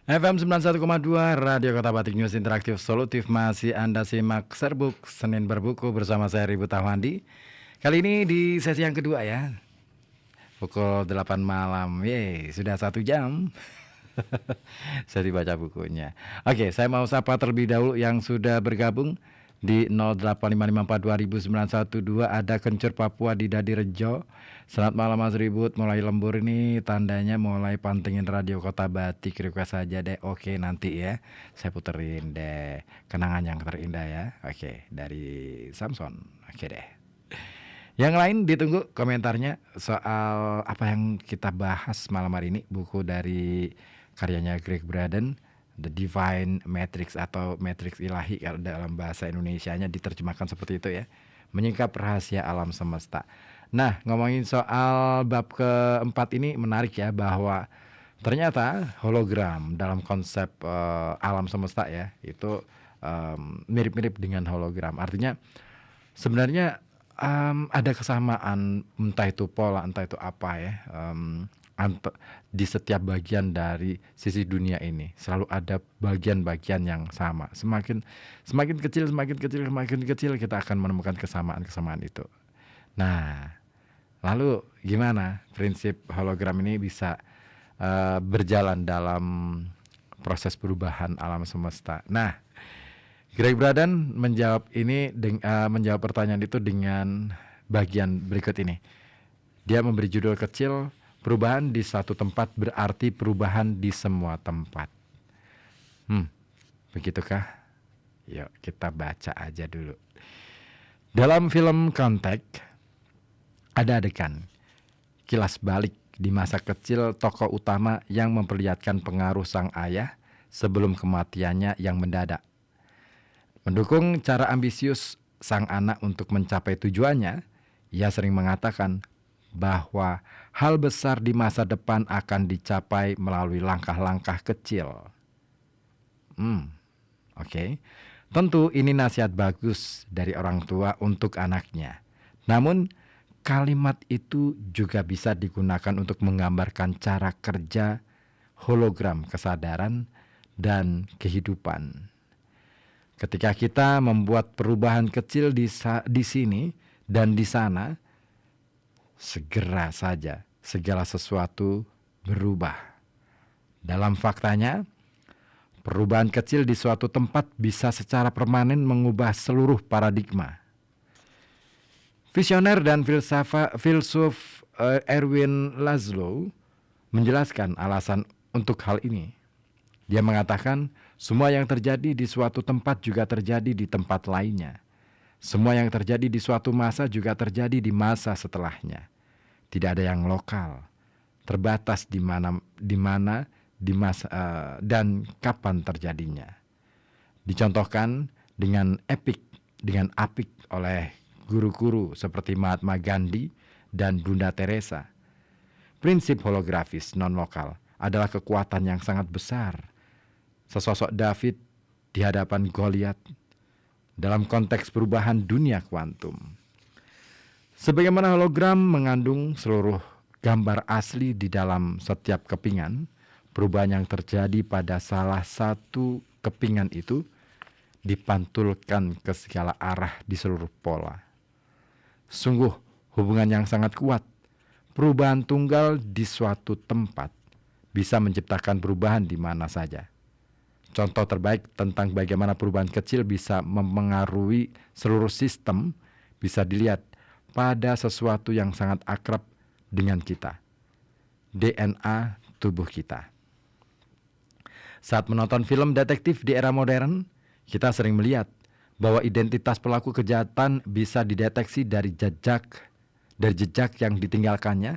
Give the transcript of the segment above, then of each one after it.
FM 91,2 Radio Kota Batik News Interaktif Solutif masih Anda simak Serbuk Senin Berbuku bersama saya Ribu Tawandi. Kali ini di sesi yang kedua ya. Pukul 8 malam. Yeay, sudah 1 jam. Saya dibaca bukunya. Oke, saya mau sapa terlebih dahulu yang sudah bergabung di 0855420912 ada Kencur Papua di Dadi Rejo. Selamat malam Mas Ribut, mulai lembur ini tandanya mulai pantengin Radio Kota Batik. Request saja deh. Oke, nanti ya saya puterin deh kenangan yang terindah ya. Oke, dari Samson. Oke deh. Yang lain ditunggu komentarnya soal apa yang kita bahas malam hari ini. Buku dari karyanya Greg Braden, The Divine Matrix atau Matrix Ilahi kalau dalam bahasa Indonesianya diterjemahkan seperti itu ya. Menyingkap rahasia alam semesta. Nah, ngomongin soal bab keempat ini menarik ya, bahwa ternyata hologram dalam konsep alam semesta ya itu mirip-mirip dengan hologram. Artinya sebenarnya ada kesamaan, entah itu pola, entah itu apa ya, di setiap bagian dari sisi dunia ini selalu ada bagian-bagian yang sama. Semakin kecil kita akan menemukan kesamaan itu. Nah, lalu gimana prinsip hologram ini bisa berjalan dalam proses perubahan alam semesta? Nah, Greg Braden menjawab menjawab pertanyaan itu dengan bagian berikut ini. Dia memberi judul kecil, perubahan di satu tempat berarti perubahan di semua tempat. Begitukah? Yuk kita baca aja dulu. Dalam film Contact ada adegan kilas balik di masa kecil tokoh utama yang memperlihatkan pengaruh sang ayah sebelum kematiannya yang mendadak. Mendukung cara ambisius sang anak untuk mencapai tujuannya, ia sering mengatakan bahwa hal besar di masa depan akan dicapai melalui langkah-langkah kecil. Oke. Tentu ini nasihat bagus dari orang tua untuk anaknya. Namun kalimat itu juga bisa digunakan untuk menggambarkan cara kerja hologram kesadaran dan kehidupan. Ketika kita membuat perubahan kecil di sini dan di sana, segera saja segala sesuatu berubah. Dalam faktanya, perubahan kecil di suatu tempat bisa secara permanen mengubah seluruh paradigma. Visioner dan filsuf Erwin Laszlo menjelaskan alasan untuk hal ini. Dia mengatakan, semua yang terjadi di suatu tempat juga terjadi di tempat lainnya. Semua yang terjadi di suatu masa juga terjadi di masa setelahnya. Tidak ada yang lokal, terbatas di mana di masa dan kapan terjadinya. Dicontohkan dengan apik oleh guru-guru seperti Mahatma Gandhi dan Bunda Teresa. Prinsip holografis non-lokal adalah kekuatan yang sangat besar. Sesosok David di hadapan Goliat dalam konteks perubahan dunia kuantum. Sebagaimana hologram mengandung seluruh gambar asli di dalam setiap kepingan, perubahan yang terjadi pada salah satu kepingan itu dipantulkan ke segala arah di seluruh pola. Sungguh hubungan yang sangat kuat. Perubahan tunggal di suatu tempat bisa menciptakan perubahan di mana saja. Contoh terbaik tentang bagaimana perubahan kecil bisa mempengaruhi seluruh sistem bisa dilihat pada sesuatu yang sangat akrab dengan kita, DNA tubuh kita. Saat menonton film detektif di era modern, kita sering melihat bahwa identitas pelaku kejahatan bisa dideteksi dari jejak yang ditinggalkannya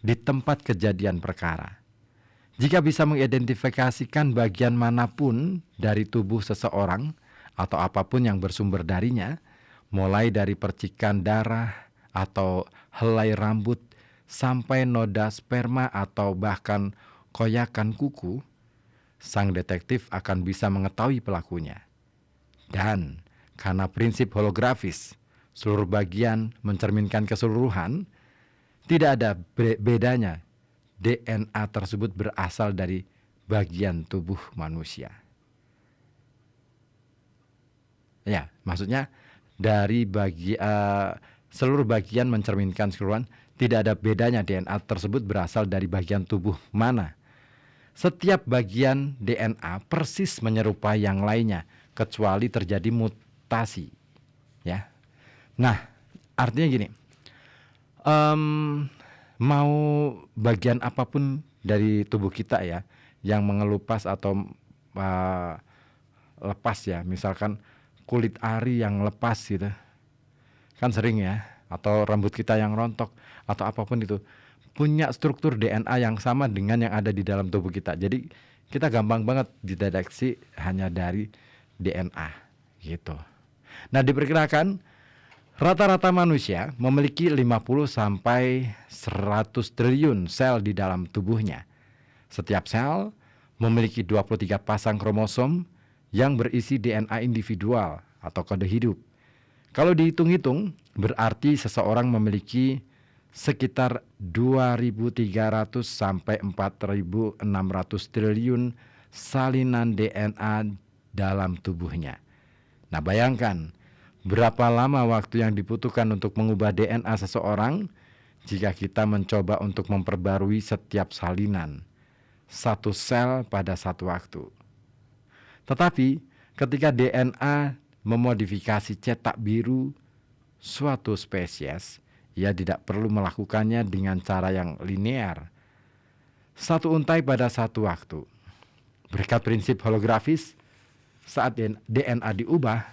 di tempat kejadian perkara. Jika bisa mengidentifikasikan bagian manapun dari tubuh seseorang atau apapun yang bersumber darinya, mulai dari percikan darah atau helai rambut sampai noda sperma atau bahkan koyakan kuku, sang detektif akan bisa mengetahui pelakunya. Dan karena prinsip holografis, seluruh bagian mencerminkan keseluruhan, tidak ada bedanya DNA tersebut berasal dari bagian tubuh manusia. Ya, maksudnya dari seluruh bagian mencerminkan keseluruhan, tidak ada bedanya DNA tersebut berasal dari bagian tubuh mana. Setiap bagian DNA persis menyerupai yang lainnya, kecuali terjadi mutasi. Ya, nah artinya gini, mau bagian apapun dari tubuh kita ya, yang mengelupas atau lepas ya, misalkan kulit ari yang lepas gitu, kan sering ya, atau rambut kita yang rontok atau apapun itu, punya struktur DNA yang sama dengan yang ada di dalam tubuh kita. Jadi kita gampang banget dideteksi hanya dari DNA gitu. Nah, diperkirakan rata-rata manusia memiliki 50 sampai 100 triliun sel di dalam tubuhnya. Setiap sel memiliki 23 pasang kromosom yang berisi DNA individual atau kode hidup. Kalau dihitung-hitung, berarti seseorang memiliki sekitar 2.300 sampai 4.600 triliun salinan DNA dalam tubuhnya. Nah, bayangkan berapa lama waktu yang dibutuhkan untuk mengubah DNA seseorang jika kita mencoba untuk memperbarui setiap salinan, satu sel pada satu waktu. Tetapi ketika DNA memodifikasi cetak biru suatu spesies, ia tidak perlu melakukannya dengan cara yang linear. Satu untai pada satu waktu. Berkat prinsip holografis, saat DNA diubah,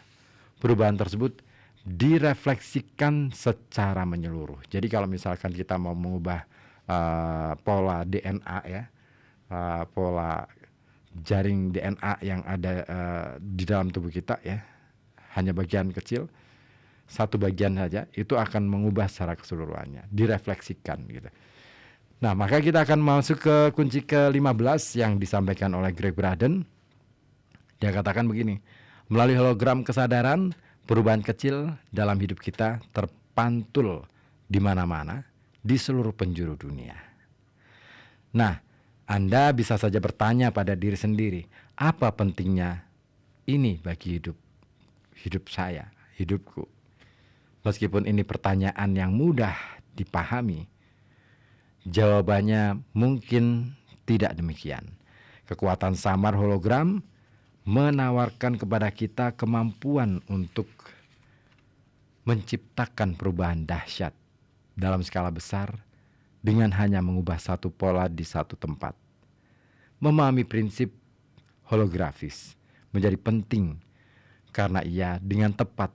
perubahan tersebut direfleksikan secara menyeluruh. Jadi kalau misalkan kita mau mengubah pola DNA ya, pola jaring DNA yang ada di dalam tubuh kita ya, hanya bagian kecil, satu bagian saja, itu akan mengubah secara keseluruhannya, direfleksikan gitu. Nah, maka kita akan masuk ke kunci ke-15 yang disampaikan oleh Greg Braden. Dia katakan begini, melalui hologram kesadaran, perubahan kecil dalam hidup kita terpantul di mana-mana, di seluruh penjuru dunia. Nah, Anda bisa saja bertanya pada diri sendiri, apa pentingnya ini bagi hidup saya, hidupku? Meskipun ini pertanyaan yang mudah dipahami, jawabannya mungkin tidak demikian. Kekuatan samar hologram menawarkan kepada kita kemampuan untuk menciptakan perubahan dahsyat dalam skala besar dengan hanya mengubah satu pola di satu tempat. Memahami prinsip holografis menjadi penting karena ia dengan tepat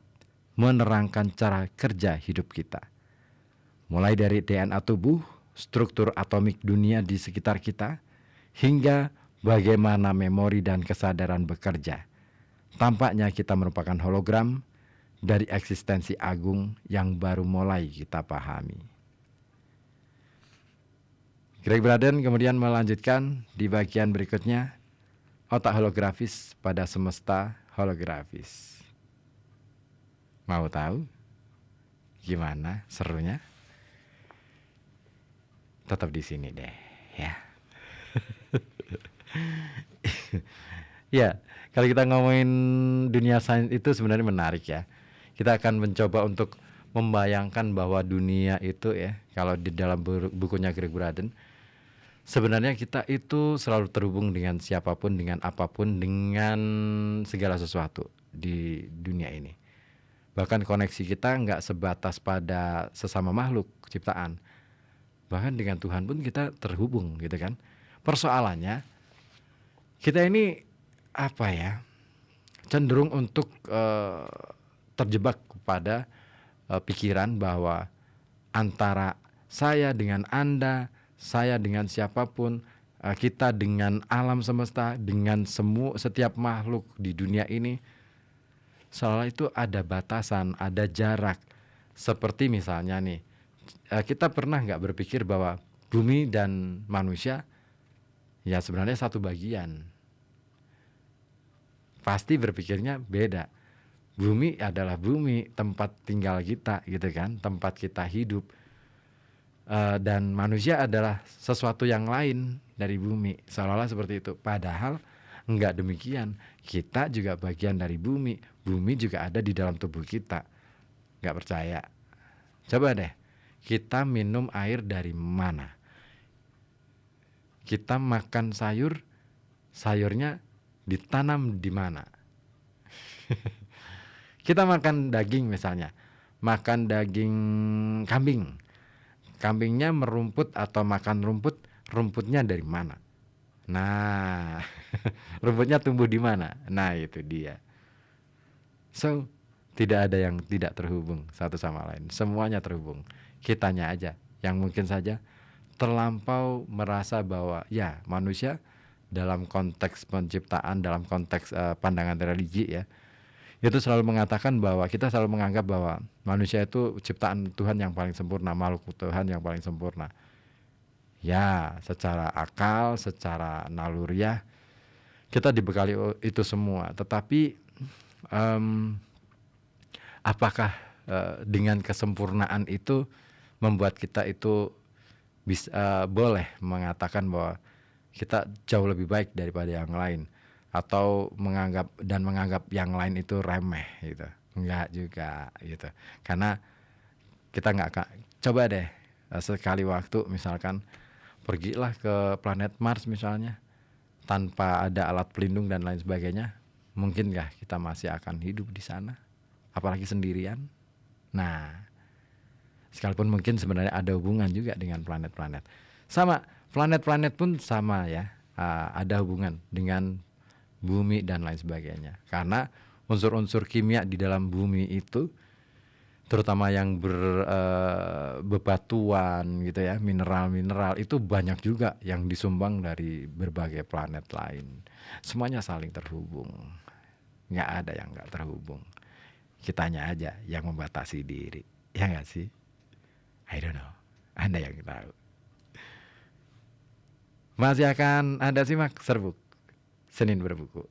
menerangkan cara kerja hidup kita. Mulai dari DNA tubuh, struktur atomik dunia di sekitar kita, hingga bagaimana memori dan kesadaran bekerja. Tampaknya kita merupakan hologram dari eksistensi agung yang baru mulai kita pahami. Greg Braden kemudian melanjutkan di bagian berikutnya, otak holografis pada semesta holografis. Mau tahu gimana serunya? Tetap di sini deh ya. Ya, kalau kita ngomongin dunia sains itu sebenarnya menarik ya. Kita akan mencoba untuk membayangkan bahwa dunia itu ya, kalau di dalam bukunya Greg Braden, sebenarnya kita itu selalu terhubung dengan siapapun, dengan apapun, dengan segala sesuatu di dunia ini. Bahkan koneksi kita nggak sebatas pada sesama makhluk ciptaan. Bahkan dengan Tuhan pun kita terhubung gitu kan. Persoalannya kita ini apa ya, cenderung untuk terjebak kepada pikiran bahwa antara saya dengan Anda, saya dengan siapapun, kita dengan alam semesta, dengan setiap makhluk di dunia ini, seolah itu ada batasan, ada jarak. Seperti misalnya nih, kita pernah nggak berpikir bahwa bumi dan manusia ya sebenarnya satu bagian? Pasti berpikirnya beda. Bumi adalah bumi, tempat tinggal kita gitu kan, tempat kita hidup. dan manusia adalah sesuatu yang lain dari bumi, seolah-olah seperti itu. Padahal enggak demikian. Kita juga bagian dari bumi. Bumi juga ada di dalam tubuh kita. Enggak percaya? Coba deh, kita minum air dari mana? Kita makan sayur, sayurnya ditanam di mana? Kita makan daging misalnya, makan daging kambing. Kambingnya merumput atau makan rumput, rumputnya dari mana? Nah, rumputnya tumbuh di mana? Nah, itu dia. So, tidak ada yang tidak terhubung satu sama lain. Semuanya terhubung. Kitanya aja yang mungkin saja terlampau merasa bahwa ya manusia dalam konteks penciptaan, dalam konteks pandangan religi ya, itu selalu mengatakan bahwa kita selalu menganggap bahwa manusia itu ciptaan Tuhan yang paling sempurna, makhluk Tuhan yang paling sempurna. Ya, secara akal, secara naluriah kita dibekali itu semua. Tetapi apakah dengan kesempurnaan itu membuat kita itu bisa boleh mengatakan bahwa kita jauh lebih baik daripada yang lain, atau menganggap yang lain itu remeh gitu? Enggak juga gitu. Karena kita nggak coba deh sekali waktu misalkan pergilah ke planet Mars misalnya, tanpa ada alat pelindung dan lain sebagainya, mungkinkah kita masih akan hidup di sana? Apalagi sendirian. Nah, sekalipun mungkin sebenarnya ada hubungan juga dengan planet-planet. Sama, planet-planet pun sama ya, ada hubungan dengan bumi dan lain sebagainya. Karena unsur-unsur kimia di dalam bumi itu, terutama yang bebatuan gitu ya, mineral-mineral itu banyak juga yang disumbang dari berbagai planet lain. Semuanya saling terhubung. Nggak ada yang nggak terhubung. Kitanya aja yang membatasi diri. Ya nggak sih? I don't know. Anda yang tahu. Masih akan Anda simak Serbuk Senin Berbuku.